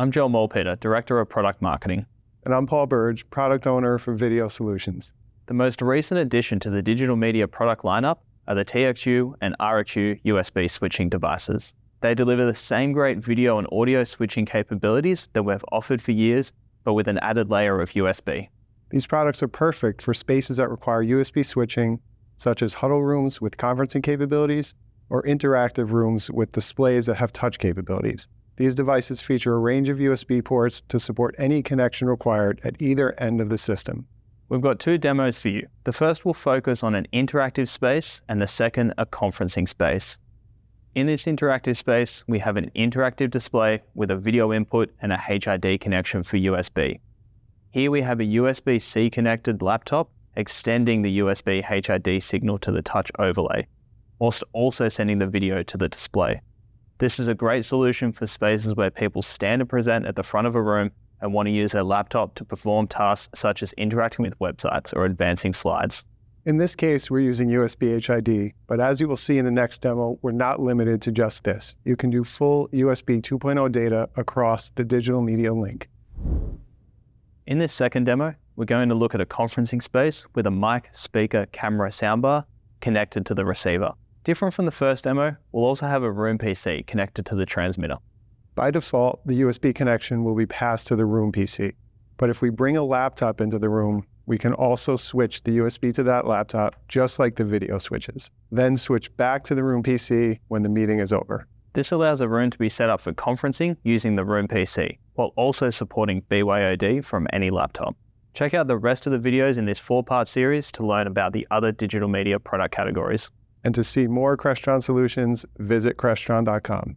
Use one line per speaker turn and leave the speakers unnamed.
I'm Joel Mulpeter, Director of Product Marketing.
And I'm Paul Burge, Product Owner for Video Solutions.
The most recent addition to the digital media product lineup are the TXU and RXU USB switching devices. They deliver the same great video and audio switching capabilities that we've offered for years, but with an added layer of USB.
These products are perfect for spaces that require USB switching, such as huddle rooms with conferencing capabilities or interactive rooms with displays that have touch capabilities. These devices feature a range of USB ports to support any connection required at either end of the system.
We've got two demos for you. The first will focus on an interactive space and the second a conferencing space. In this interactive space, we have an interactive display with a video input and a HID connection for USB. Here we have a USB-C connected laptop extending the USB HID signal to the touch overlay, whilst also sending the video to the display. This is a great solution for spaces where people stand and present at the front of a room and want to use their laptop to perform tasks such as interacting with websites or advancing slides.
In this case, we're using USB HID, but as you will see in the next demo, we're not limited to just this. You can do full USB 2.0 data across the digital media link.
In this second demo, we're going to look at a conferencing space with a mic, speaker, camera, soundbar connected to the receiver. Different from the first demo, we'll also have a room PC connected to the transmitter.
By default, the USB connection will be passed to the room PC. But if we bring a laptop into the room, we can also switch the USB to that laptop, just like the video switches. Then switch back to the room PC when the meeting is over.
This allows a room to be set up for conferencing using the room PC, while also supporting BYOD from any laptop. Check out the rest of the videos in this 4-part series to learn about the other digital media product categories.
And to see more Crestron solutions, visit Crestron.com.